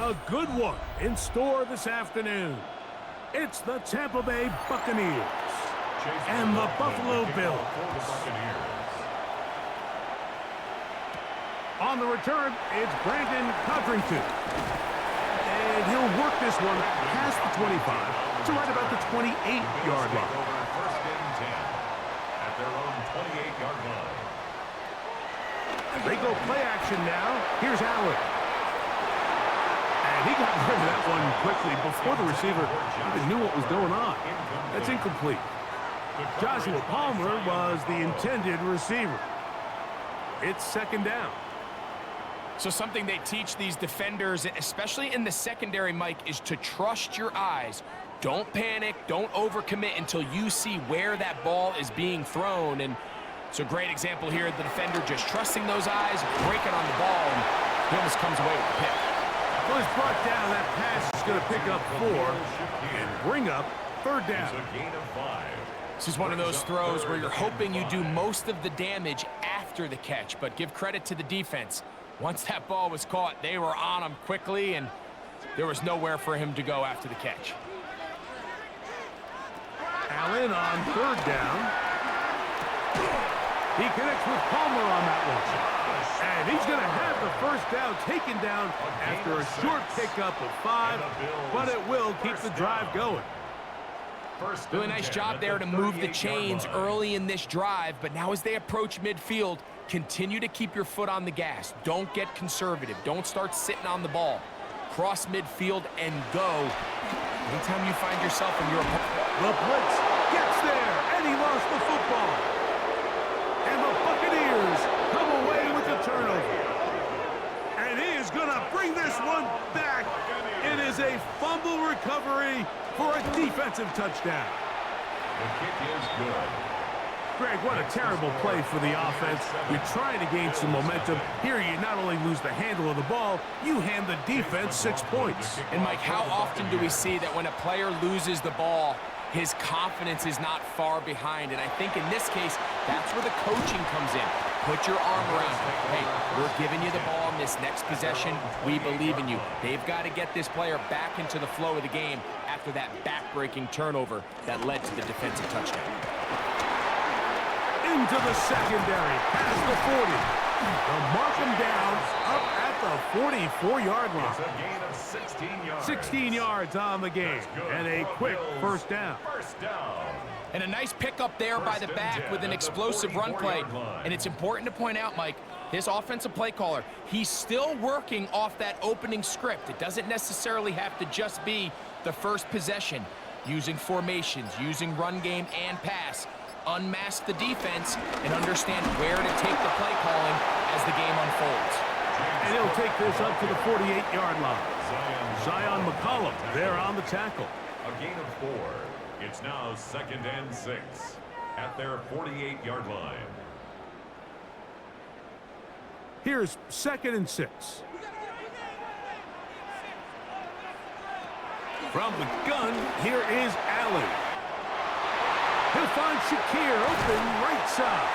A good one in store this afternoon. It's the Tampa Bay Buccaneers and the Buffalo Bills. On the return, it's Brandon Codrington. And he'll work this one past the 25 to right about the 28-yard line. First and 10 at their own 28-yard line. They go play action now. Here's Allen. And he got rid of that one quickly before the receiver even knew what was going on. That's incomplete. Joshua Palmer was the intended receiver. It's second down. So something they teach these defenders, especially in the secondary, Mike, is to trust your eyes. Don't panic, don't overcommit until you see where that ball is being thrown. And it's a great example here, the defender just trusting those eyes, breaking on the ball, and he almost comes away with the pick. Well, he's brought down. That pass is going to pick up 4 and bring up third down. This is one of those throws where you're hoping you do most of the damage after the catch, but give credit to the defense. Once that ball was caught, they were on him quickly, and there was nowhere for him to go after the catch. Allen on third down. He connects with Palmer on that one. And he's going to have the first down taken down after a short pickup of 5, but it will keep the drive going. Really nice job there to move the chains early in this drive, but now as they approach midfield, continue to keep your foot on the gas. Don't get conservative. Don't start sitting on the ball. Cross midfield and go. Anytime you find yourself in your opponent. The blitz gets there, and he lost the football. And the Buccaneers come away with the turnover. And he is going to bring this one back. It is a fumble recovery for a defensive touchdown. The kick is good. Greg, what a terrible play for the offense. You're trying to gain some momentum. Here you not only lose the handle of the ball, you hand the defense 6 points. And Mike, how often do we see that when a player loses the ball, his confidence is not far behind? And I think in this case, that's where the coaching comes in. Put your arm around him. Hey, we're giving you the ball in this next possession. We believe in you. They've got to get this player back into the flow of the game after that back-breaking turnover that led to the defensive touchdown. Into the secondary, past the 40. They'll mark him down up at the 44-yard line. It's a gain of 16 yards. 16 yards on the game, and a quick first down. First down. And a nice pickup there by the back with an explosive run play. And it's important to point out, Mike, his offensive play caller, he's still working off that opening script. It doesn't necessarily have to just be the first possession. Using formations, using run game and pass. Unmask the defense and understand where to take the play calling as the game unfolds. And he'll take this up to the 48-yard line. Zion McCollum there on the tackle. A gain of 4. It's now 2nd and 6 at their 48-yard line. Here's 2nd and 6. From the gun, here is Allen. He'll find Shakir open right side.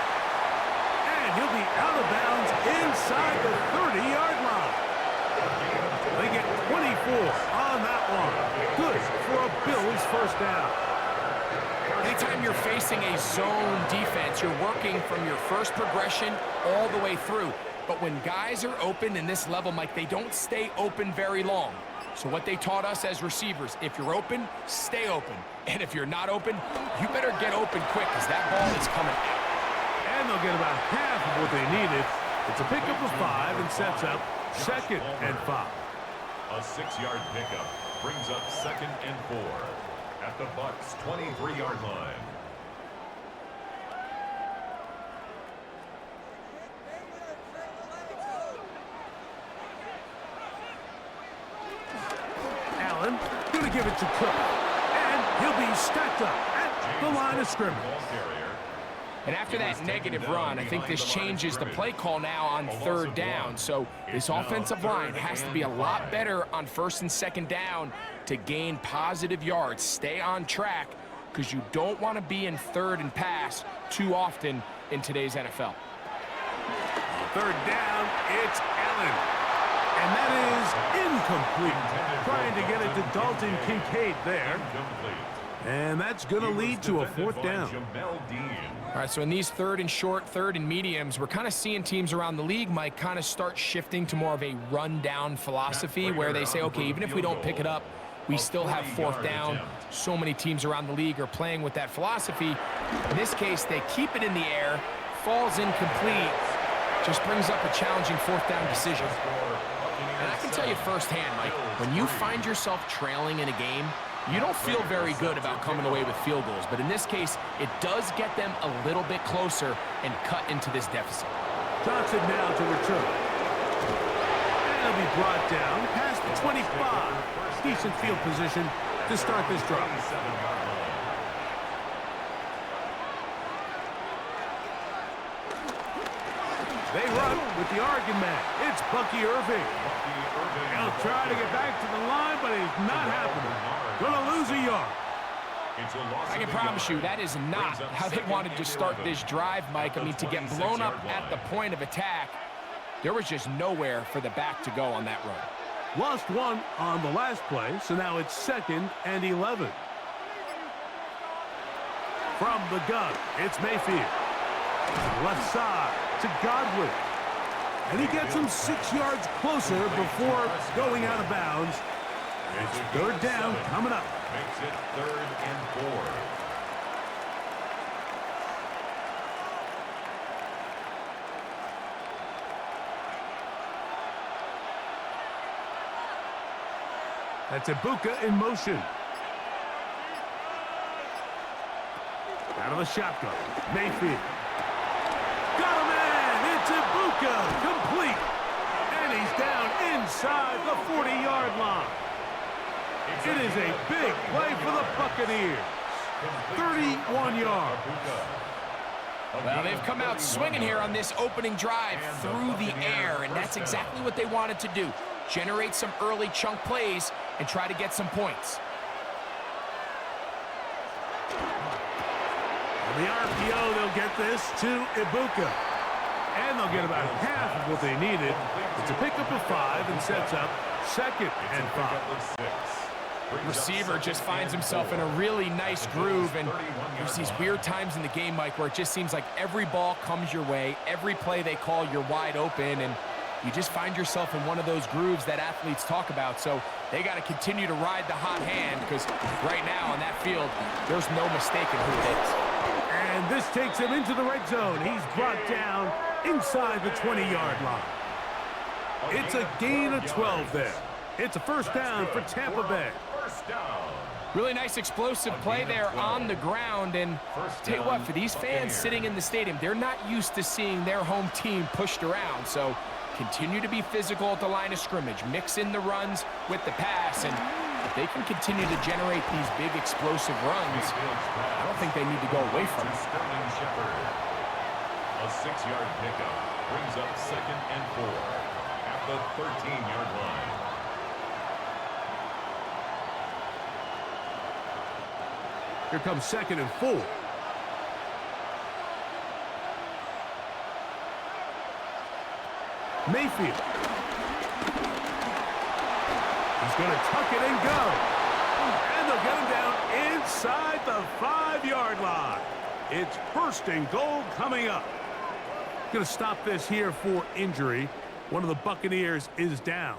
And he'll be out of bounds inside the 30-yard line. They get 24 on that one. Good for a Bills first down. Anytime you're facing a zone defense, you're working from your first progression all the way through. But when guys are open in this level, Mike, they don't stay open very long. So what they taught us as receivers, if you're open, stay open. And if you're not open, you better get open quick because that ball is coming out. And they'll get about half of what they needed. It's a pickup of 5 and sets up 2nd and 5. A 6-yard pickup brings up 2nd and 4 at the Bucs' 23-yard line. Allen going to give it to Cook. And he'll be stacked up at the line of scrimmage. And after that negative run, I think this changes the play call now on 3rd down. So this offensive line has to be a lot better on 1st and 2nd down to gain positive yards. Stay on track because you don't want to be in 3rd and pass too often in today's NFL. 3rd down, it's Allen. And that is incomplete. Trying to get it to Dalton Kincaid there. And that's going to lead to a fourth down. All right, so in these third and short, third and mediums, we're kind of seeing teams around the league, Mike, kind of start shifting to more of a run-down philosophy where they say, okay, even if we don't pick it up, we still have fourth down. So many teams around the league are playing with that philosophy. In this case, they keep it in the air, falls incomplete, just brings up a challenging fourth down decision. And I can tell you firsthand, Mike, when you find yourself trailing in a game, you don't feel very good about coming away with field goals. But in this case, it does get them a little bit closer and cut into this deficit. Johnson now to return. And he'll be brought down past the 25. Decent field position to start this drive. They run with the Oregon man. It's Bucky Irving. He'll try to get back to the line, but it's not happening. Gonna lose a yard. I can promise you that is not how they wanted to start this drive, Mike. I mean, to get blown up at the point of attack, there was just nowhere for the back to go on that run. Lost one on the last play, so now it's 2nd and 11. From the gun, it's Mayfield. Left side to Godwin. And he gets him 6 yards closer before going out of bounds. It's third down coming up. Makes it 3rd and 4. That's Ibuka in motion. Out of the shotgun. Mayfield. Got a man. It's Ibuka. Complete. And he's down inside the 40-yard line. It is a big play for the Buccaneers. 31 yards. Well, they've come out swinging here on this opening drive through the air, and that's exactly what they wanted to do. Generate some early chunk plays and try to get some points. On the RPO, they'll get this to Ibuka. And they'll get about half of what they needed. It's a pickup of 5 and sets up 2nd and 5. Receiver just finds himself in a really nice groove, and there's these weird times in the game, Mike, where it just seems like every ball comes your way, every play they call, you're wide open, and you just find yourself in one of those grooves that athletes talk about. So they got to continue to ride the hot hand, because right now on that field, there's no mistaking who it is. And this takes him into the red zone. He's brought down inside the 20-yard line. It's a gain of 12 there. It's a first down for Tampa Bay. Really nice explosive play there on the ground, and tell you what, for these fans sitting in the stadium, they're not used to seeing their home team pushed around. So continue to be physical at the line of scrimmage, mix in the runs with the pass, and if they can continue to generate these big explosive runs, I don't think they need to go away from it. A 6-yard pickup brings up 2nd and 4 at the 13-yard line. Here comes 2nd and 4. Mayfield. He's going to tuck it and go. And they'll get him down inside the 5-yard line. It's 1st and goal coming up. Going to stop this here for injury. One of the Buccaneers is down.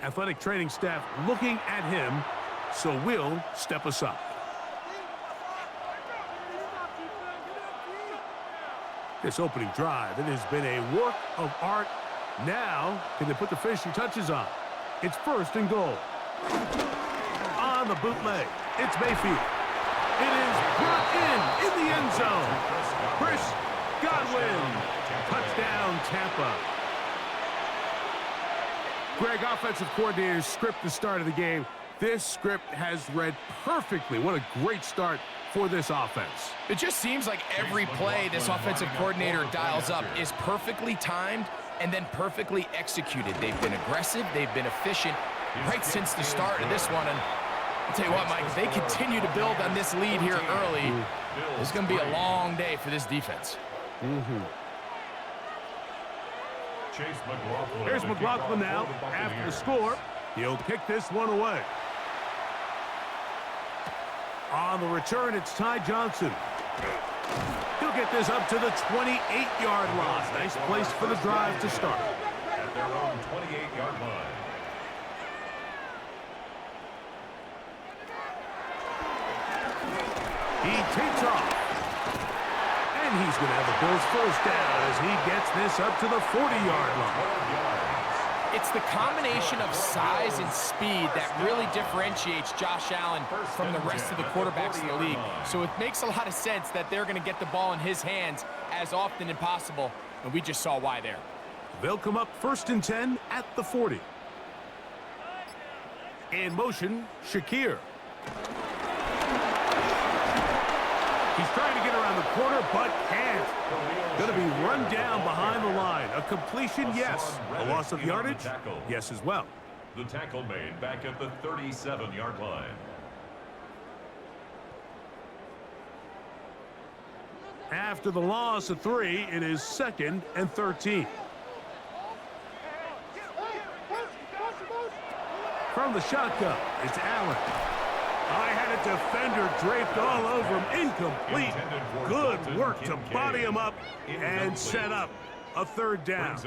Athletic training staff looking at him, so we'll step aside. This opening drive, it has been a work of art. Now, can they put the finishing touches on? It's 1st and goal. On the bootleg, it's Mayfield. It is brought in the end zone. Chris Godwin. Touchdown, Tampa. Greg, offensive coordinator's script the start of the game. This script has read perfectly. What a great start for this offense. It just seems like every play this offensive coordinator dials up is perfectly timed and then perfectly executed. They've been aggressive, they've been efficient right since the start of this one. And I'll tell you what, Mike, if they continue to build on this lead here early, it's going to be a long day for this defense. Here's McLaughlin now after the score. He'll kick this one away. On the return, it's Ty Johnson. He'll get this up to the 28-yard line. Nice place for the drive to start. At their own 28-yard line. He takes off. And he's going to have the Bills first down as he gets this up to the 40-yard line. It's the combination of size and speed that really differentiates Josh Allen from the rest of the quarterbacks in the league. So it makes a lot of sense that they're going to get the ball in his hands as often as possible, and we just saw why there. They'll come up 1st and 10 at the 40. In motion, Shakir. He's trying to get around the corner, but can't. Going to be run down behind the line. A completion, yes. A loss of yardage, yes as well. The tackle made back at the 37-yard line. After the loss of 3, it is 2nd and 13. From the shotgun, it's Allen. I had a defender draped all over him. Incomplete. Good work to body him up and set up a 3rd down.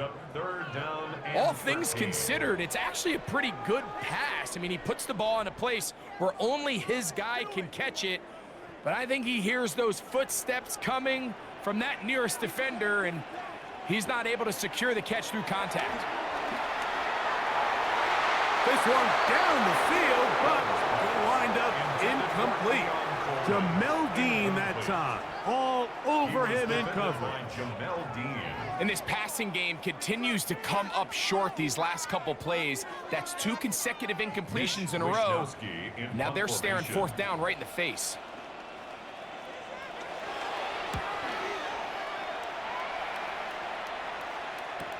All things considered, it's actually a pretty good pass. I mean, he puts the ball in a place where only his guy can catch it. But I think he hears those footsteps coming from that nearest defender, and he's not able to secure the catch through contact. This one down the field, but lined up incomplete. Jamel Dean that time. All over him in coverage. And this passing game continues to come up short these last couple plays. That's 2 consecutive incompletions in a row. Now they're staring 4th down right in the face.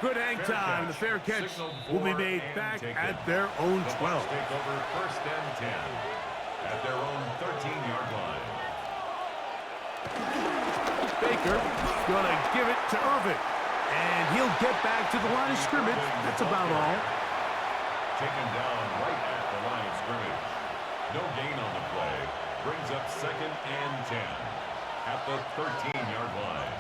Good hang time. The fair catch will be made back at their own 12. Take over 1st and 10 at their own 13-yard line. Baker going to give it to Irvin. And he'll get back to the line of scrimmage. That's about all. Taken down right at the line of scrimmage. No gain on the play. Brings up 2nd and 10 at the 13-yard line.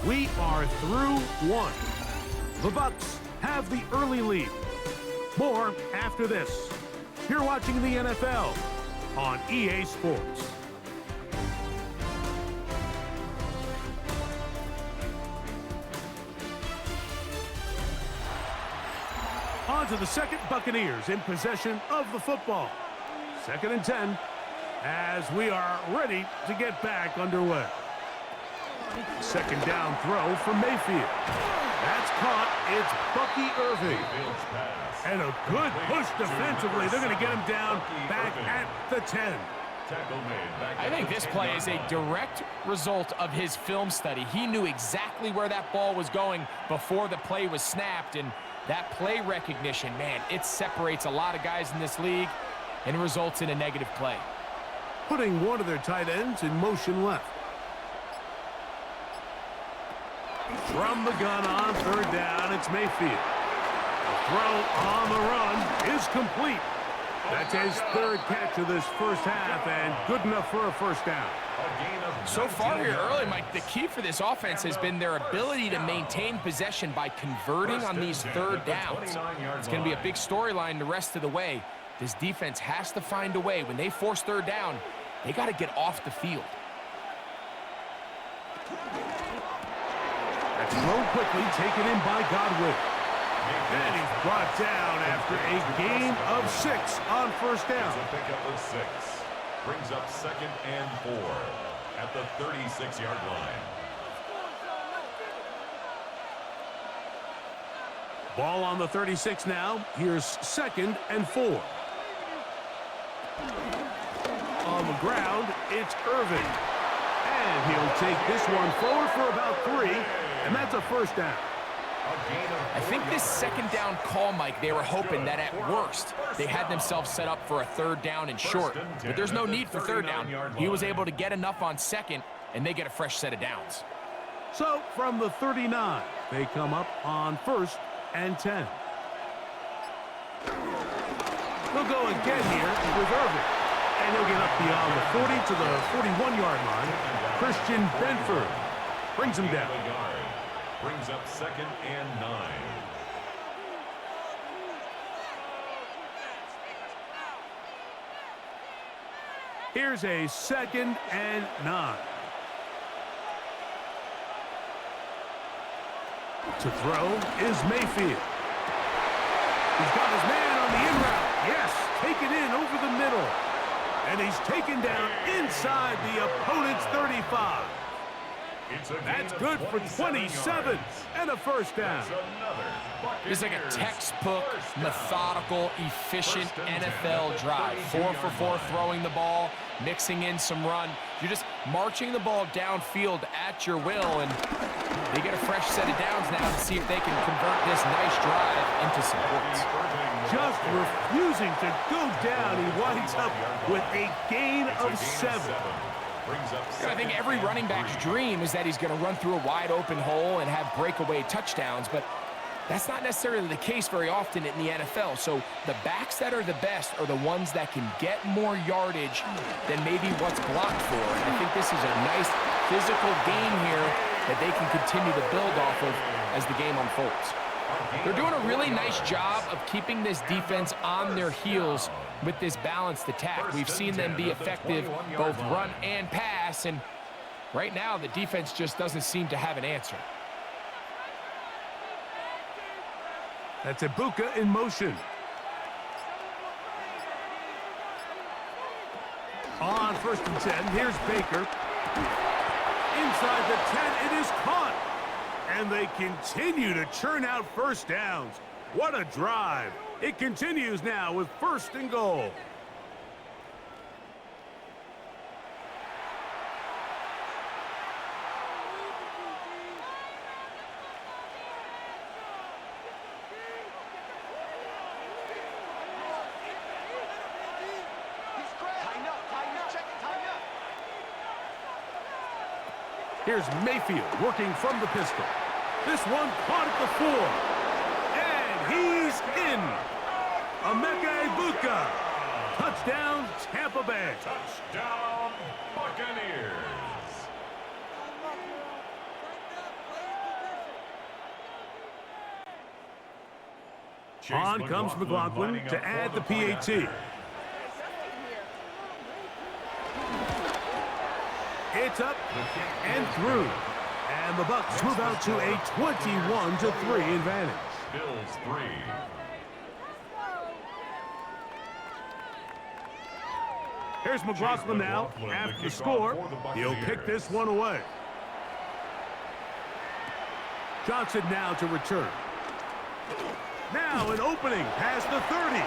We are through 1. The Bucs have the early lead. More after this. You're watching the NFL on EA Sports. On to the second. Buccaneers in possession of the football. 2nd and 10 as we are ready to get back underway. 2nd down throw from Mayfield. That's caught. It's Bucky Irving. And a good push defensively. They're going to get him down back at the 10. I think this play is a direct result of his film study. He knew exactly where that ball was going before the play was snapped, and that play recognition, man, it separates a lot of guys in this league and results in a negative play. Putting one of their tight ends in motion left. From the gun on 3rd down, it's Mayfield. The throw on the run is complete. That's his 3rd catch of this first half, and good enough for a 1st down. So far here early, Mike, the key for this offense has been their ability to maintain possession by converting on these 3rd downs. It's going to be a big storyline the rest of the way. This defense has to find a way. When they force 3rd down, they got to get off the field. That's thrown quickly, taken in by Godwin. And he's brought down after a gain of 6 on 1st down. It's a pickup of 6. Brings up 2nd and 4 at the 36-yard line. Ball on the 36 now. Here's 2nd and 4. On the ground, it's Irvin. And he'll take this one forward for about 3, and that's a 1st down. I think this second down call, Mike, they were hoping that at worst they had themselves set up for a third down and short. But there's no need for third down. He was able to get enough on second, and they get a fresh set of downs. So from the 39, they come up on 1st and 10. They'll go again here with Irvin. And he'll get up beyond the 40 to the 41-yard line. Christian Benford brings him down. Brings up 2nd and 9. Here's a 2nd and 9. To throw is Mayfield. He's got his man on the in route. Yes, taken in over the middle. And he's taken down inside the opponent's 35. That's good for 27 and a first down. It's like a textbook, methodical, efficient NFL drive. 4 for 4 throwing the ball, mixing in some run. You're just marching the ball downfield at your will, and they get a fresh set of downs now to see if they can convert this nice drive into some points. Just refusing to go down. He winds up with a gain of 7. I think every running back's dream is that he's going to run through a wide open hole and have breakaway touchdowns, but that's not necessarily the case very often in the NFL. So the backs that are the best are the ones that can get more yardage than maybe what's blocked for. And I think this is a nice physical game here that they can continue to build off of as the game unfolds. They're doing a really nice job of keeping this defense on their heels with this balanced attack. We've seen them be effective both run and pass, and right now the defense just doesn't seem to have an answer. That's Ibuka in motion. On 1st and 10, here's Baker. Inside the 10, it is caught. And they continue to churn out first downs. What a drive. It continues now with 1st and goal. Here's Mayfield working from the pistol. This one caught at the 4. And he's in. Emeka Ibuka. Touchdown, Tampa Bay. Touchdown, Buccaneers. On comes McLaughlin to add the PAT. It's up and through. And the Bucs move out to a 21-3 advantage. Bills 3. Here's McLaughlin now. After the score, he'll kick this one away. Johnson now to return. Now an opening past the 30.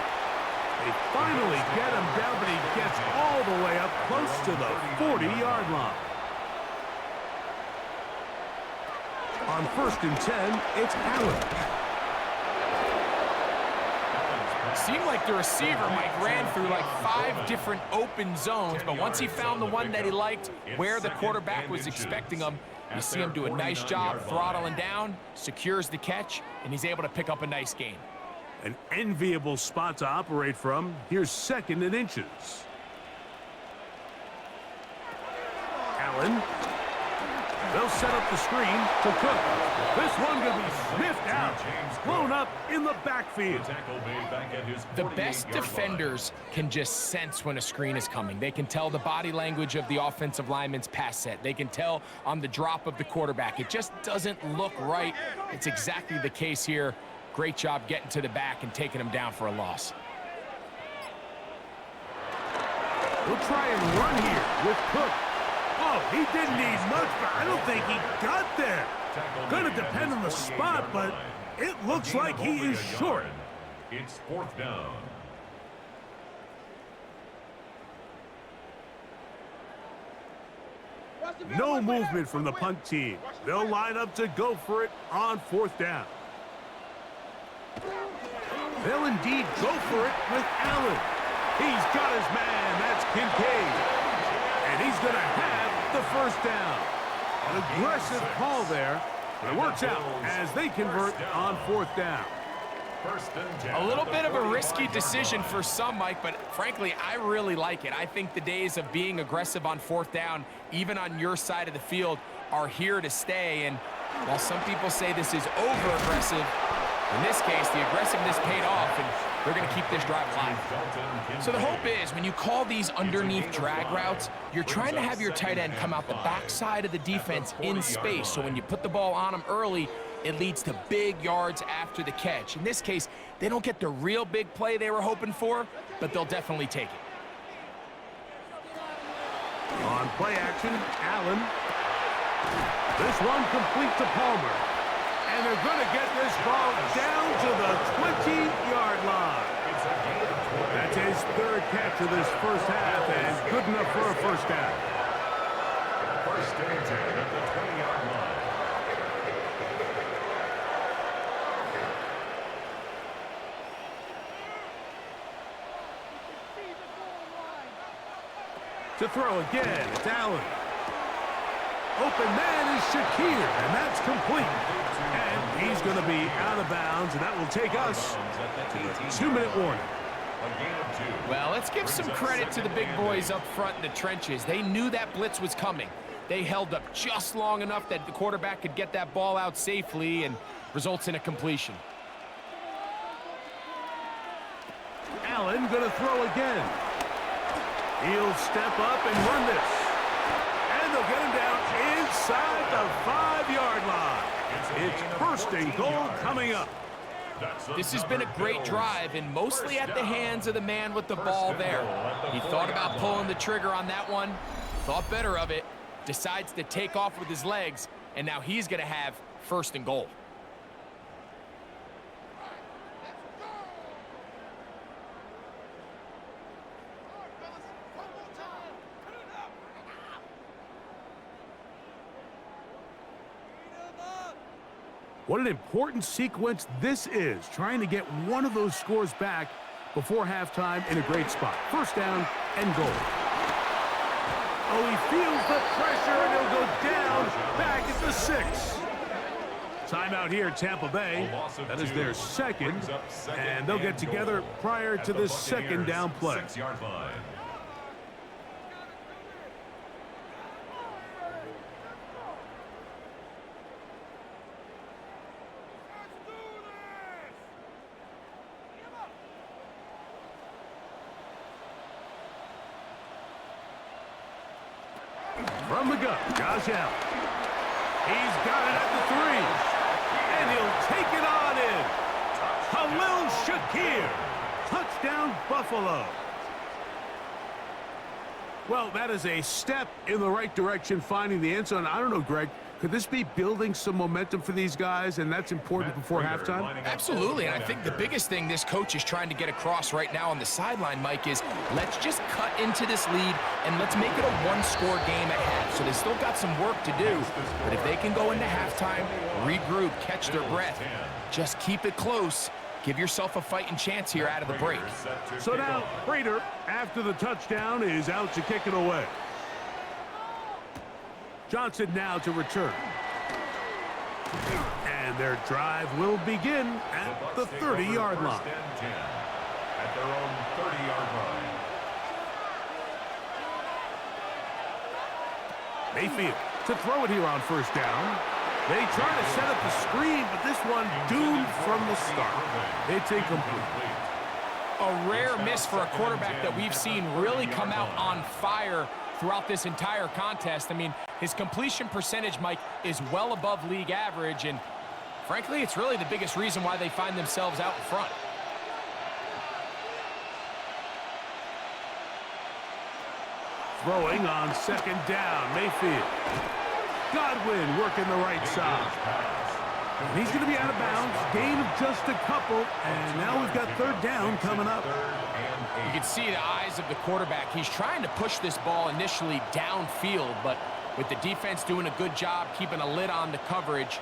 They finally get him down, but he gets all the way up close to the 40-yard line. On 1st and 10, it's Allen. Seemed like the receiver, Mike, ran through like 5 different open zones, but once he found the one that he liked, where the quarterback was expecting him, you see him do a nice job throttling down, secures the catch, and he's able to pick up a nice gain. An enviable spot to operate from. Here's 2nd and inches. Allen. They'll set up the screen to Cook. This one going to be sniffed out. Blown up in the backfield. The best defenders can just sense when a screen is coming. They can tell the body language of the offensive lineman's pass set. They can tell on the drop of the quarterback. It just doesn't look right. It's exactly the case here. Great job getting to the back and taking him down for a loss. We'll try and run here with Cook. Oh, he didn't need much, but I don't think he got there. Going to depend on the spot, but it looks like he is short. It's 4th down. No movement from the punt team. They'll line up to go for it on 4th down. They'll indeed go for it with Allen. He's got his man. That's Kincaid. And he's going to have the first down. An aggressive call there, but it works out as they convert on fourth down. A little bit of a risky decision for some, Mike, but frankly, I really like it. I think the days of being aggressive on fourth down, even on your side of the field, are here to stay. And while some people say this is over-aggressive, in this case, the aggressiveness paid off, and they're going to keep this drive alive. So the hope is, when you call these underneath drag routes, you're trying to have your tight end come out the backside of the defense in space. So when you put the ball on them early, it leads to big yards after the catch. In this case, they don't get the real big play they were hoping for, but they'll definitely take it. On play action, Allen. This one complete to Palmer. And they're going to get this ball down to the 20-yard line. That's his third catch of this first half, and good enough for a first down. First and 10 at the 20-yard line. To throw again, it's Allen. Open man is Shakir, and that's complete. And he's going to be out of bounds, and that will take us to the 2-minute warning. Well, let's give some credit to the big boys up front in the trenches. They knew that blitz was coming. They held up just long enough that the quarterback could get that ball out safely and results in a completion. Allen going to throw again. He'll step up and run this. And they'll get him down inside the 5-yard line. It's first and goal coming up. This has been a great drive, and mostly at the hands of the man with the ball there. He thought about pulling the trigger on that one, thought better of it, decides to take off with his legs, and now he's going to have first and goal. What an important sequence this is, trying to get one of those scores back before halftime in a great spot. First down and goal. Oh, he feels the pressure, and he'll go down back at the 6. Timeout here, Tampa Bay. That is their second, and they'll get together prior to this second down play. 6-yard line. From the gun, Josh Allen. He's got it at the 3. And he'll take it on in. Khalil Shakir. Touchdown, Buffalo. Well, that is a step in the right direction, finding the end zone. I don't know, Greg. Could this be building some momentum for these guys, and that's important before halftime? Absolutely, and I think the biggest thing this coach is trying to get across right now on the sideline, Mike, is let's just cut into this lead and let's make it a one-score game at half. So they still got some work to do, but if they can go into halftime, regroup, catch their breath, just keep it close, give yourself a fighting chance here out of the break. So now, Prater, after the touchdown, is out to kick it away. Johnson now to return. And their drive will begin at the 30-yard line. At their own 30-yard line. Mayfield to throw it here on first down. They try to set up the screen, but this one doomed from the start. It's incomplete. A rare miss for a quarterback that we've seen really come out on fire throughout this entire contest. I mean, his completion percentage, Mike, is well above league average, and frankly, it's really the biggest reason why they find themselves out in front. Throwing on second down, Mayfield. Godwin working the right side. And he's going to be out of bounds. Gain of just a couple, and now we've got third down coming up. You can see the eyes of the quarterback. He's trying to push this ball initially downfield, but with the defense doing a good job keeping a lid on the coverage,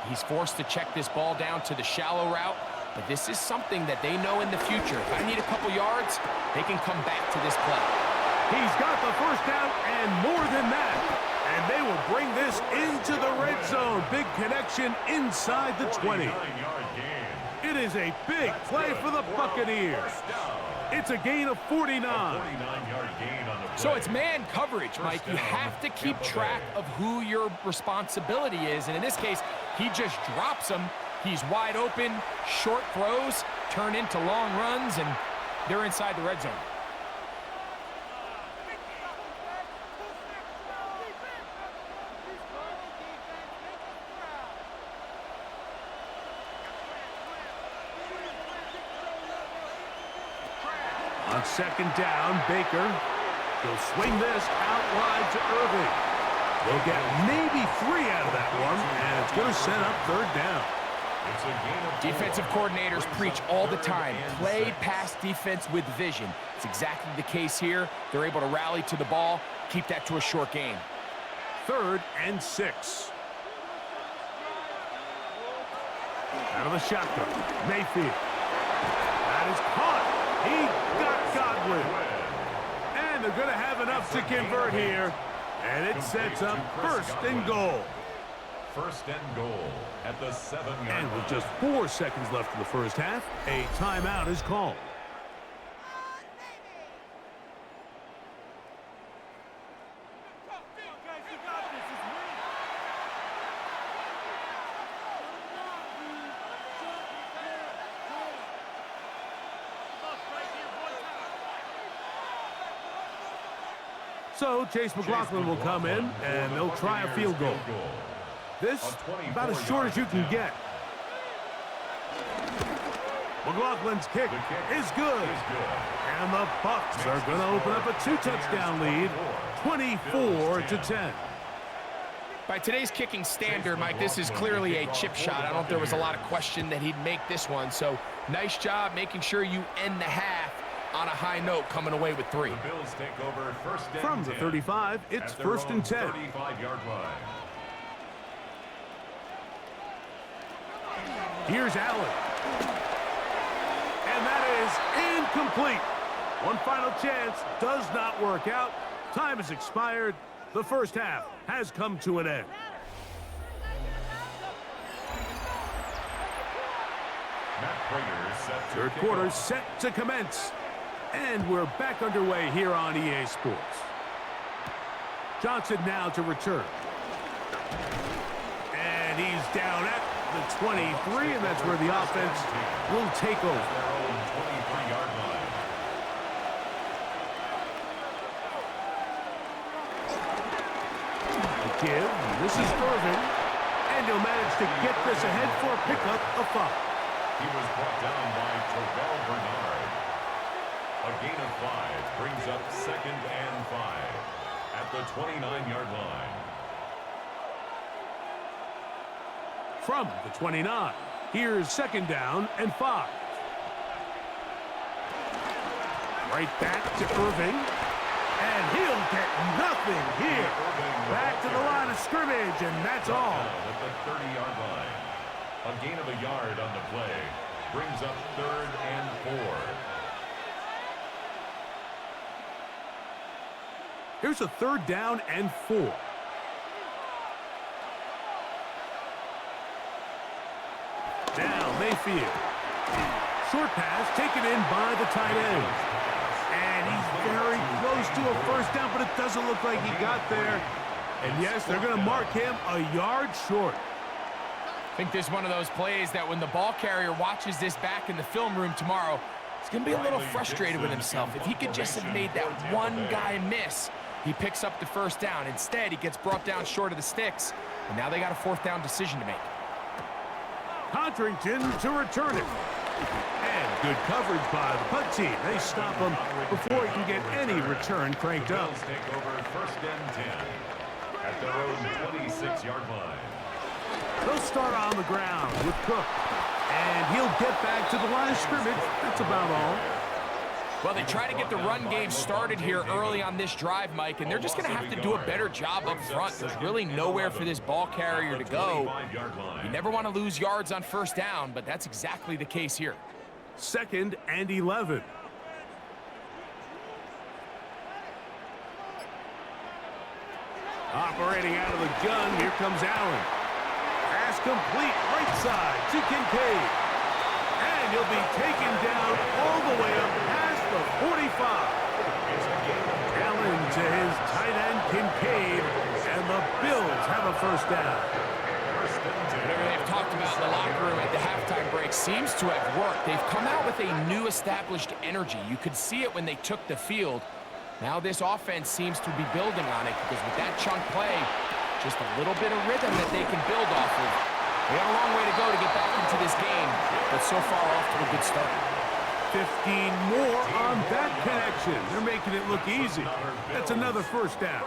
he's forced to check this ball down to the shallow route, but this is something that they know in the future. If I need a couple yards, they can come back to this play. He's got the first down and more than that. And they will bring this into the red zone. Big connection inside the 20. It is a big play for the Buccaneers. It's a gain of 49. So it's man coverage, Mike. You have to keep track of who your responsibility is. And in this case, he just drops him. He's wide open, short throws, turn into long runs, and they're inside the red zone. On second down, Baker. He'll swing this out wide to Irving. They'll get maybe 3 out of that one, and it's going to set up third down. Defensive coordinators preach all the time, play pass defense with vision. It's exactly the case here. They're able to rally to the ball, keep that to a short game. 3rd and 6. Out of the shotgun, Mayfield. That is caught. He got Godwin. And they're going to have enough to convert here. And it sets up 1st and goal. 1st and goal at the 7-yard line. And with just 4 seconds left in the first half, a timeout is called. So Chase McLaughlin will come in, and they'll try a field goal. This, about as short as you can get. McLaughlin's kick is good. And the Bucs are going to open up a 2-touchdown lead, 24-10. By today's kicking standard, Mike, this is clearly a chip shot. I don't know if there was a lot of question that he'd make this one. So nice job making sure you end the half on a high note, coming away with 3. The Bills take over 1st and 10. From the 35, it's 1st and 10. 35-yard line. Here's Allen. And that is incomplete. One final chance does not work out. Time has expired. The first half has come to an end. Third quarter set to commence. And we're back underway here on EA Sports. Johnson now to return. And he's down at the 23, and that's where the offense will take over. 23-yard line. The give. This is Irving. And he'll manage to get this ahead for a pickup of 5. He was brought down by Terrell Bernard. A gain of 5 brings up 2nd and 5 at the 29-yard line. From the 29, here's 2nd down and 5. Right back to Irving. And he'll get nothing here. Back to the line of scrimmage, and that's all. At the 30-yard line. A gain of a yard on the play brings up 3rd and 4. Here's a 3rd down and 4. Now Mayfield. Short pass taken in by the tight end. And he's very close to a 1st down, but it doesn't look like he got there. And yes, they're going to mark him a yard short. I think this is one of those plays that when the ball carrier watches this back in the film room tomorrow, he's going to be a little frustrated with himself. If he could just have made that one guy miss, he picks up the 1st down. Instead, he gets brought down short of the sticks, and now they got a 4th down decision to make. Contrington to return it. And good coverage by the punt team. They stop him before he can get any return cranked up. Bills take over 1st and 10 at their own 26-yard line. They'll start on the ground with Cook. And he'll get back to the line of scrimmage. That's about all. Well, they try to get the run game started here early on this drive, Mike, and they're just going to have to do a better job up front. There's really nowhere for this ball carrier to go. You never want to lose yards on first down, but that's exactly the case here. 2nd and 11. Operating out of the gun, here comes Allen. Pass complete, right side to Kincaid. And he'll be taken down all the way up past the 45. Allen to his tight end, Kincaid, and the Bills have a first down. Whatever they've talked about in the locker room at the halftime break seems to have worked. They've come out with a new established energy. You could see it when they took the field. Now this offense seems to be building on it because with that chunk play, just a little bit of rhythm that they can build off of. They got a long way to go to get back into this game, but so far off to a good start. 15 more on that connection. They're making it look easy. That's another first down.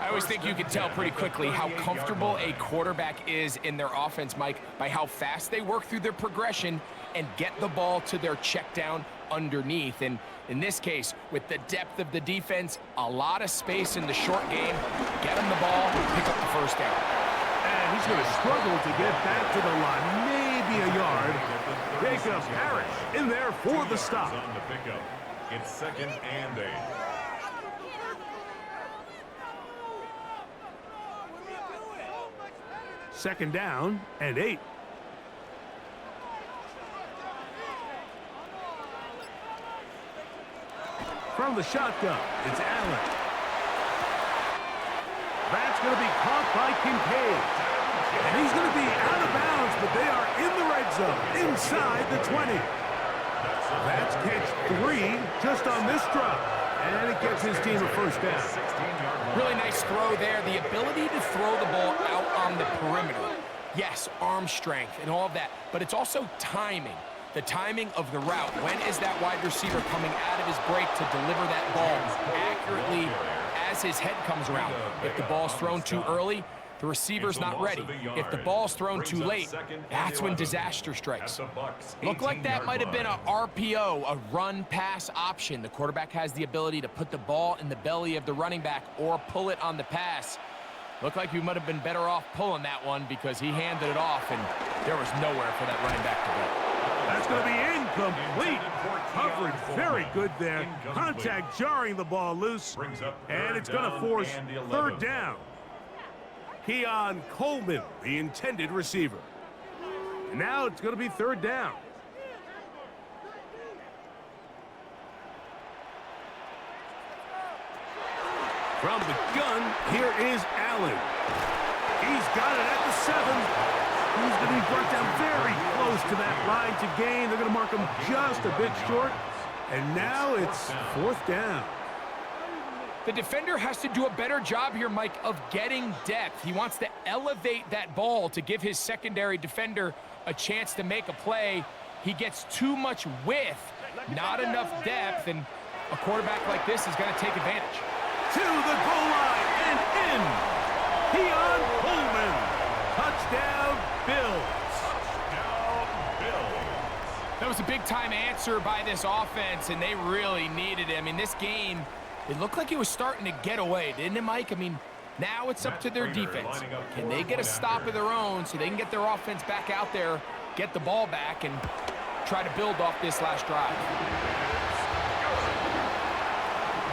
I always think you can tell pretty quickly how comfortable a quarterback is in their offense, Mike, by how fast they work through their progression and get the ball to their check down underneath. And in this case, with the depth of the defense, a lot of space in the short game, get him the ball, pick up the first down. And he's going to struggle to get back to the line, maybe a yard. Jacob Parrish in there for the stop. It's 2nd and 8. Second down and 8. From the shotgun, it's Allen. That's going to be caught by Kincaid. And he's going to be out of bounds, but they are in the red zone, inside the 20. That's catch 3 just on this drop. And it gets his team a first down. Really nice throw there. The ability to throw the ball out on the perimeter. Yes, arm strength and all of that, but it's also timing. The timing of the route. When is that wide receiver coming out of his break to deliver that ball accurately as his head comes around? If the ball's thrown too early, the receiver's not ready. If the ball's thrown too late, that's when disaster strikes. Looked like that might have been a RPO, a run-pass option. The quarterback has the ability to put the ball in the belly of the running back or pull it on the pass. Looked like we might have been better off pulling that one because he handed it off, and there was nowhere for that running back to go. That's going to be incomplete. Coverage very good there. Contact jarring the ball loose. And it's going to force third down. Keon Coleman, the intended receiver. And now it's going to be third down. From the gun, here is Allen. He's got it at the 7. He's going to be brought down very close to that line to gain. They're going to mark him just a bit short. And now it's fourth down. The defender has to do a better job here, Mike, of getting depth. He wants to elevate that ball to give his secondary defender a chance to make a play. He gets too much width, not enough depth, and a quarterback like this is going to take advantage. To the goal line and in. Keon Coleman. Touchdown, Bills. That was a big-time answer by this offense, and they really needed it. I mean, this game, it looked like it was starting to get away, didn't it, Mike? I mean, now it's up to their defense. Can they get a stop of their own so they can get their offense back out there, get the ball back, and try to build off this last drive?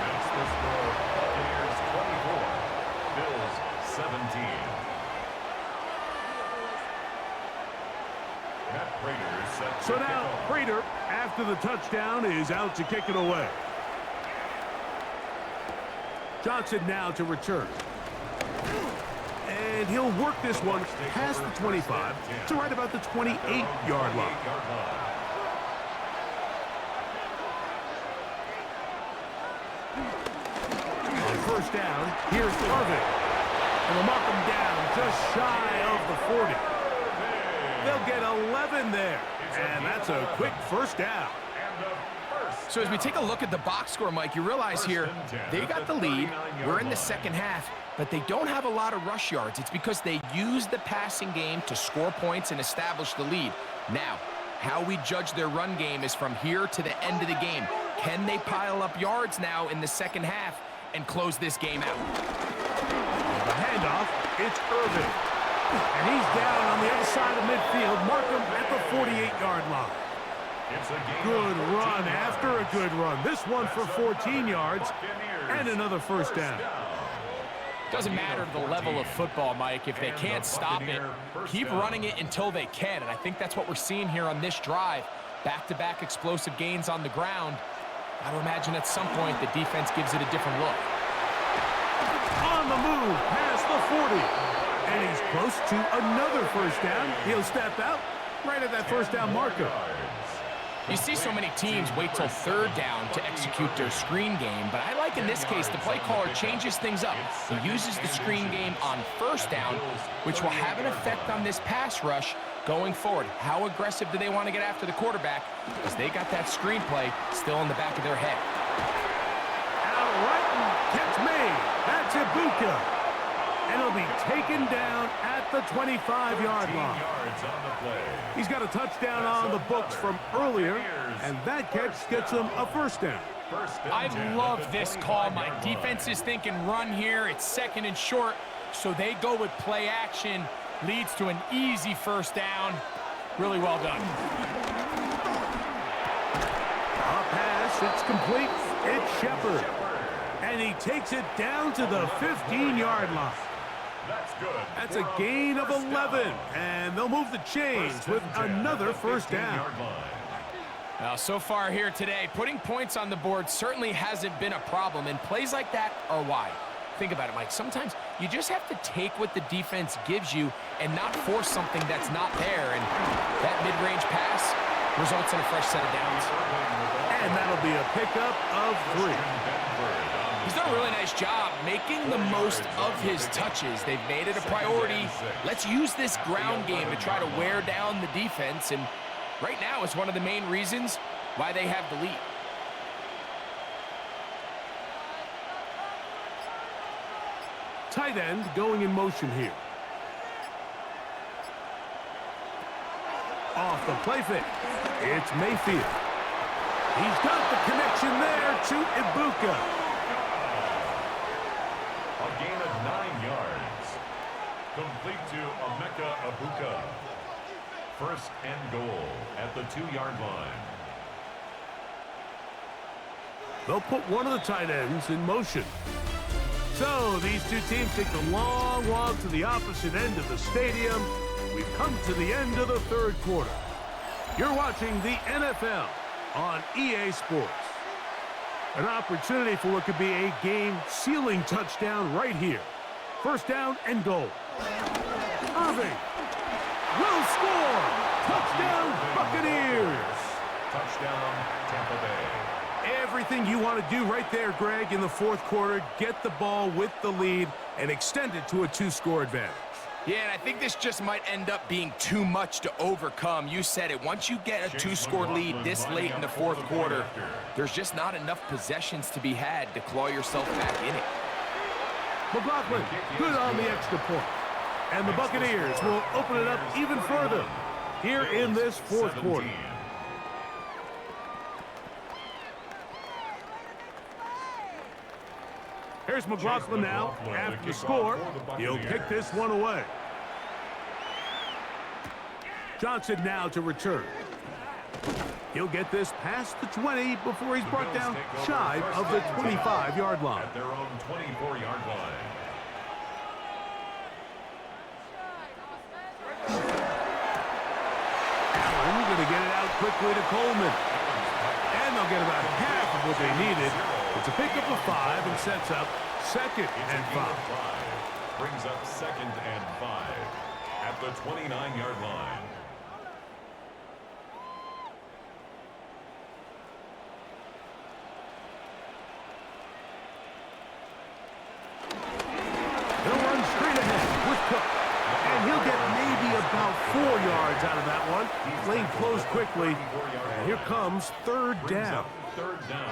That's the score. Buccaneers 24, Bills 17. So now Prater, after the touchdown, is out to kick it away. Johnson now to return. And he'll work this one past the 25 to right about the 28-yard line. On first down, here's Harvin. And they'll mark him down just shy of the 40. They'll get 11 there. And that's a quick first down. So as we take a look at the box score, Mike, you realize here they got the lead. We're in the second half, but they don't have a lot of rush yards. It's because they use the passing game to score points and establish the lead. Now, How we judge their run game is from here to the end of the game. Can they pile up yards now in the second half and close this game out? The handoff, it's Irvin. And he's down on the other side of midfield. Mark him at the 48-yard line. Good run after a good run. This one for 14 yards and another first down. Doesn't matter the level of football, Mike. If they can't stop it, keep running it until they can. And I think that's what we're seeing here on this drive. Back-to-back explosive gains on the ground. I would imagine at some point the defense gives it a different look. On the move, past the 40. And he's close to another first down. He'll step out right at that first down marker. You see so many teams wait till third down to execute their screen game, but I like in this case the play caller changes things up. He uses the screen game on first down, which will have an effect on this pass rush going forward. How aggressive do they want to get after the quarterback? Because they got that screen play still in the back of their head. Out right and catch made. That's Ibuka. And he'll be taken down at the 25-yard line. He's got a touchdown on the books from earlier, and that catch gets him a first down. I love this call. My defense is thinking run here. It's second and short, so they go with play action. Leads to an easy first down. Really well done. A pass, it's complete. It's Shepard. And he takes it down to the 15-yard line. That's a gain of 11, and they'll move the chains with another first down. Now, so far here today, putting points on the board certainly hasn't been a problem, and plays like that are why. Think about it, Mike. Sometimes you just have to take what the defense gives you and not force something that's not there, and that mid-range pass results in a fresh set of downs. And that'll be a pickup of 3. He's done a really nice job making the most of his touches. They've made it a priority. Let's use this ground game to try to wear down the defense, and right now it's one of the main reasons why they have the lead. Tight end going in motion here. Off the play fake. It's Mayfield. He's got the connection there to Ibuka. A gain of 9 yards. Complete to Emeka Ibuka. First and goal at the 2-yard line. They'll put one of the tight ends in motion. So these two teams take the long walk to the opposite end of the stadium. We've come to the end of the third quarter. You're watching the NFL on EA Sports. An opportunity for what could be a game-sealing touchdown right here. First down and goal. Irving will score. Touchdown, Buccaneers. Touchdown, Tampa Bay. Everything you want to do right there, Greg, in the fourth quarter. Get the ball with the lead and extend it to a 2-score advantage. Yeah, and I think this just might end up being too much to overcome. You said it. Once you get a 2-score lead this late in the fourth quarter, there's just not enough possessions to be had to claw yourself back in it. McLaughlin, good on the extra point. And the Buccaneers will open it up even further here in this fourth quarter. Here's McLaughlin now. After the score, he'll kick this one away. Johnson now to return. He'll get this past the 20 before he's brought down shy of the 25-yard line. At their own 24-yard line. Allen going to get it out quickly to Coleman. And they'll get about half of what they needed. It's a pickup of 5 and sets up second and 5. Brings up second and 5 at the 29-yard line. He'll run straight ahead with Cook. And he'll get maybe about 4 yards out of that one. Lane closed quickly. And here comes third down. Third down.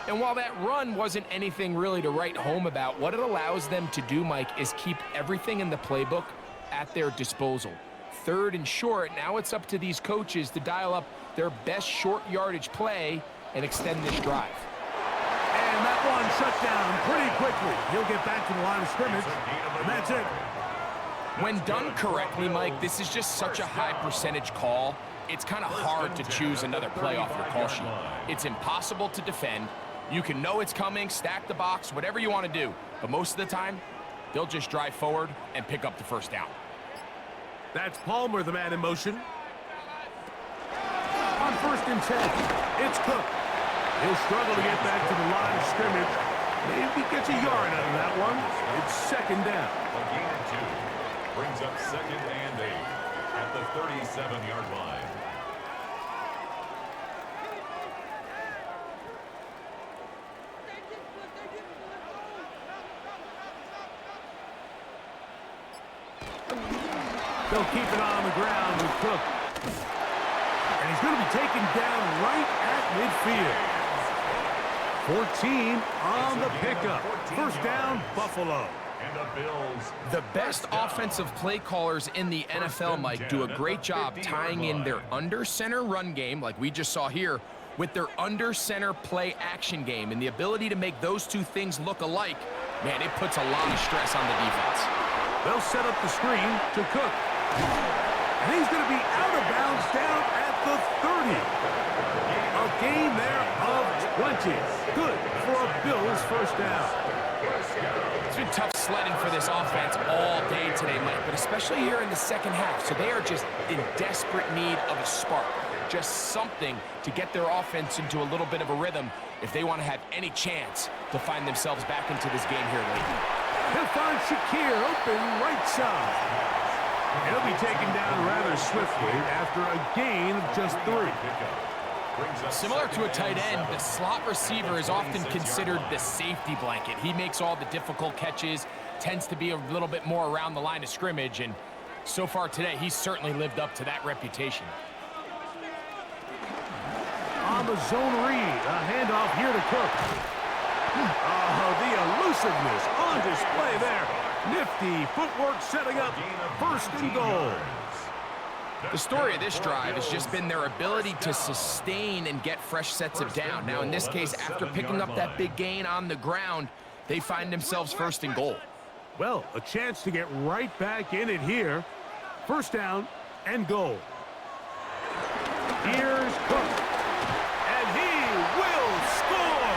And while that run wasn't anything really to write home about, what it allows them to do, Mike, is keep everything in the playbook at their disposal. 3rd and short. Now it's up to these coaches to dial up their best short yardage play and extend this drive. And that one shut down pretty quickly. He'll get back to the line of scrimmage, and that's it. When done correctly, Mike, this is just such a high percentage call. It's kind of hard to choose another play off your call sheet. It's impossible to defend. You can know it's coming, stack the box, whatever you want to do. But most of the time, they'll just drive forward and pick up the first down. That's Palmer, the man in motion. On 1st and 10, it's Cook. He'll struggle to get back to the line of scrimmage. Maybe gets a yard out of that one. It's 2nd down. A gain of 2 brings up 2nd and 8 at the 37-yard line. They'll keep it on the ground with Cook. And he's going to be taken down right at midfield. 14 on the pickup. 1st down, Buffalo. And the Bills. The best offensive play callers in the NFL, Mike, do a great job tying in their under-center run game, like we just saw here, with their under-center play action game. And the ability to make those two things look alike, man, it puts a lot of stress on the defense. They'll set up the screen to Cook. And he's going to be out of bounds down at the 30. A gain there of 20. Good for a Bills 1st down. It's been tough sledding for this offense all day today, Mike, but especially here in the 2nd half. So they are just in desperate need of a spark, just something to get their offense into a little bit of a rhythm if they want to have any chance to find themselves back into this game here late. He'll find Shakir open right side. He'll be taken down rather swiftly after a gain of just 3. Similar to a tight end, the slot receiver is often considered the safety blanket. He makes all the difficult catches, tends to be a little bit more around the line of scrimmage, and so far today, he's certainly lived up to that reputation. On the zone read, a handoff here to Cook. Oh, the elusiveness on display there. Nifty footwork setting up 1st and goal. The story of this drive has just been their ability to sustain and get fresh sets of down. Now, in this case, after picking up that big gain on the ground, they find themselves 1st and goal. Well, a chance to get right back in it here. 1st down and goal. Here's Cook. And he will score.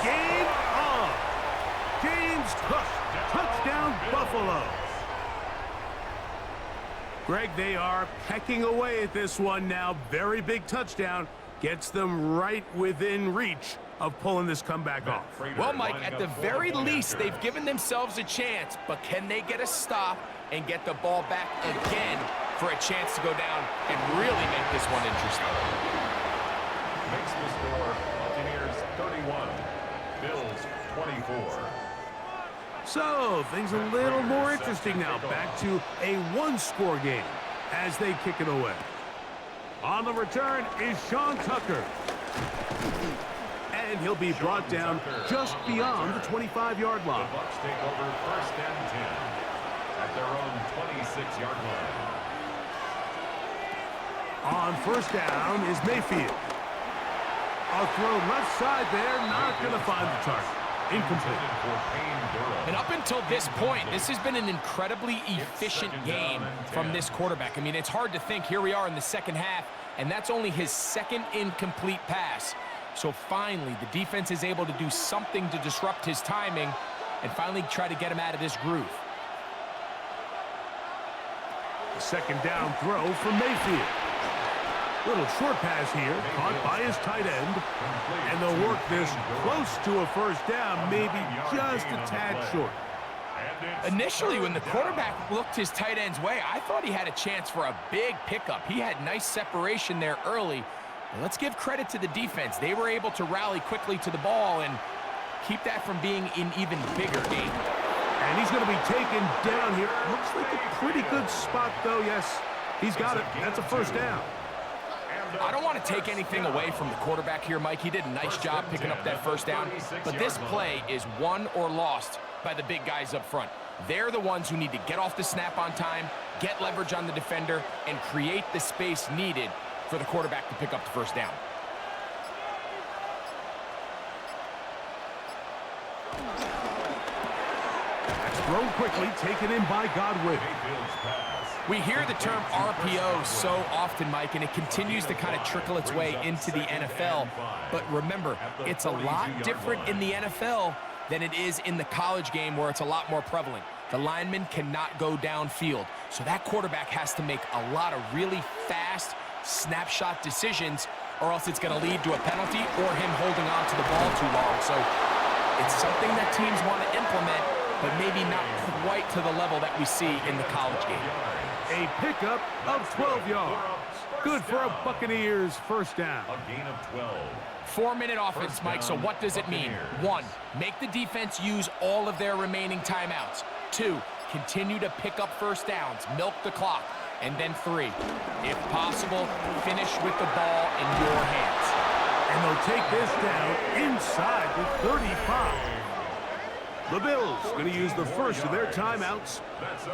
Game on. James Cook. Touchdown, Buffalo. Greg, they are pecking away at this one now. Very big touchdown. Gets them right within reach of pulling this comeback off. Well, Mike, at the very least, they've given themselves a chance, but can they get a stop and get the ball back again for a chance to go down and really make this one interesting? Makes the score Buccaneers 31, Bills 24. So, things a little more interesting now. Back to a 1-score game as they kick it away. On the return is Sean Tucker. And he'll be brought down just beyond the 25-yard line. The Bucs take over 1st and 10 at their own 26-yard line. On 1st down is Mayfield. A throw left side there, not going to find the target. Incomplete. And up until this point, this has been an incredibly efficient game from this quarterback. I mean, it's hard to think. Here we are in the 2nd half, and that's only his 2nd incomplete pass. So finally, the defense is able to do something to disrupt his timing and finally try to get him out of this groove. The 2nd down throw from Mayfield. Little short pass here, caught by his tight end. And they'll work this close to a 1st down, maybe just a tad short. Initially, when the quarterback looked his tight end's way, I thought he had a chance for a big pickup. He had nice separation there early. And let's give credit to the defense. They were able to rally quickly to the ball and keep that from being an even bigger game. And he's going to be taken down here. Looks like a pretty good spot, though. Yes, he's got it. That's a 1st down. I don't want to take anything away from the quarterback here, Mike. He did a nice job picking up that 1st down. But this play is won or lost by the big guys up front. They're the ones who need to get off the snap on time, get leverage on the defender, and create the space needed for the quarterback to pick up the first down. That's thrown quickly, taken in by Godwin. We hear the term RPO so often, Mike, and it continues to kind of trickle its way into the NFL. But remember, it's a lot different in the NFL than it is in the college game where it's a lot more prevalent. The lineman cannot go downfield, so that quarterback has to make a lot of really fast snapshot decisions, or else it's going to lead to a penalty or him holding on to the ball too long. So it's something that teams want to implement, but maybe not quite to the level that we see in the college game. A pickup of 12 yards. Good for a Buccaneers first down. A gain of 12. 4-minute offense, Mike, so what does it mean? 1, make the defense use all of their remaining timeouts. 2, continue to pick up first downs, milk the clock. And then 3, if possible, finish with the ball in your hands. And they'll take this down inside the 35. The Bills going to use the first of their timeouts.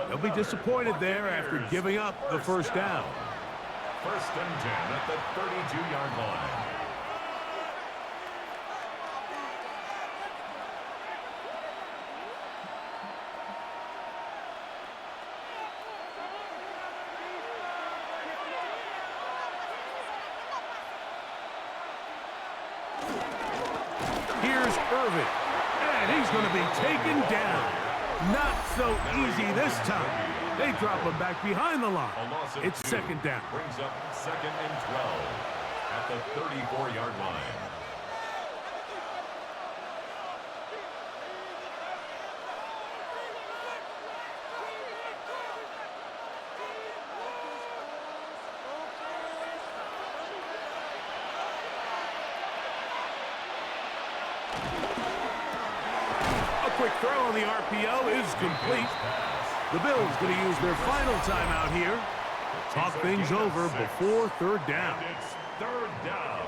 They'll be disappointed there after giving up the first down. First and 10 at the 32-yard line. Here's Irvin. And he's going to be taken down. Not so easy this time. They drop him back behind the line. It's second down. Brings up second and 12 at the 34-yard line. Quick throw on the RPO is complete. The Bills going to use their final timeout here. Talk things over before third down. It's third down.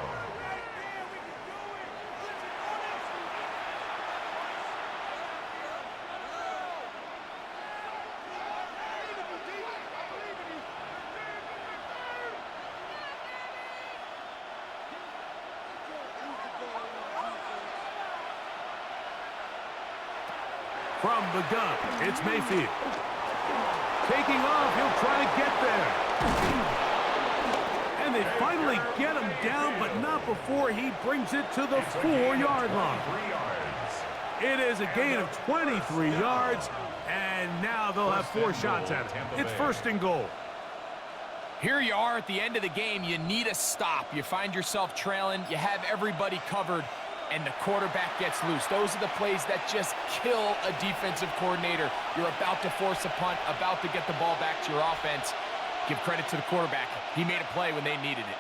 From the gun, it's Mayfield. Taking off, he'll try to get there. And they finally get him down, but not before he brings it to the 4-yard line. It is a gain of 23 yards, and now they'll have 4 shots at it. It's first and goal. Here you are at the end of the game. You need a stop. You find yourself trailing. You have everybody covered, and the quarterback gets loose. Those are the plays that just kill a defensive coordinator. You're about to force a punt, about to get the ball back to your offense. Give credit to the quarterback. He made a play when they needed it.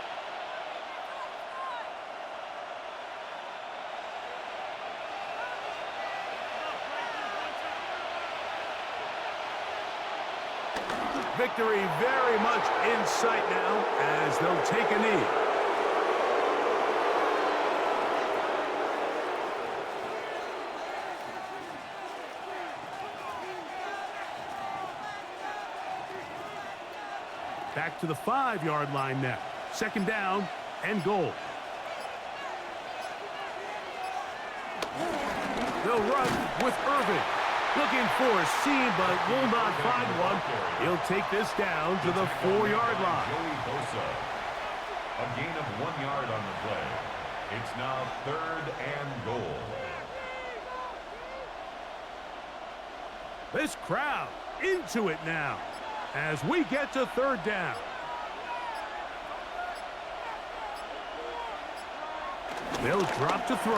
Victory very much in sight now as they'll take a knee. Back to the 5-yard line now. Second down and goal. They'll run with Irvin. Looking for a seam, but will not find one. He'll take this down to the 4-yard line. A gain of 1 yard on the play. It's now third and goal. This crowd into it now as we get to third down. They'll drop to throw.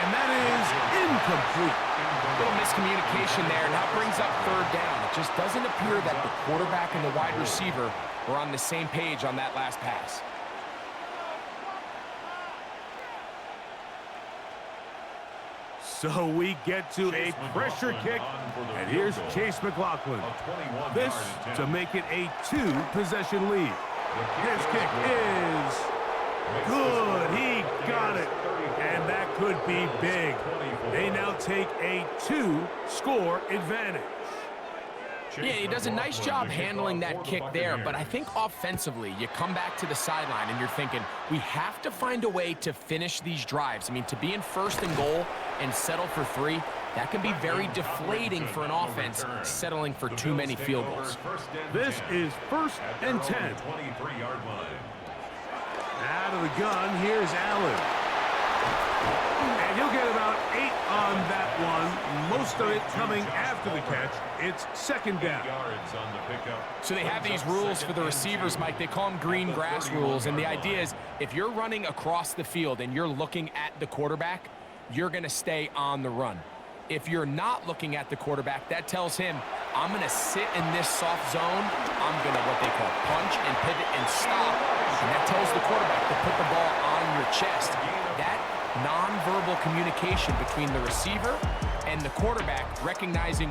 And that is incomplete. A little miscommunication there, and that brings up third down. It just doesn't appear that the quarterback and the wide receiver were on the same page on that last pass. So we get to a pressure kick, and here's Chase McLaughlin. This to make it a 2-possession lead. His kick is Good. He got it. And that could be big. They now take a 2-score advantage. Yeah, he does a nice job handling that kick there, but I think offensively, you come back to the sideline and you're thinking, we have to find a way to finish these drives. I mean, to be in 1st and goal and settle for 3, that can be very deflating for an offense settling for too many field goals. This is 1st and 10. Out of the gun, here's Allen. And he'll get about 8 on that one. Most of it coming after the catch. It's 2nd down. So they have these rules for the receivers, Mike. They call them green grass rules. And the idea is if you're running across the field and you're looking at the quarterback, you're going to stay on the run. If you're not looking at the quarterback, that tells him, I'm going to sit in this soft zone. I'm going to what they call punch and pivot and stop. And that tells the quarterback to put the ball on your chest. That nonverbal communication between the receiver and the quarterback, recognizing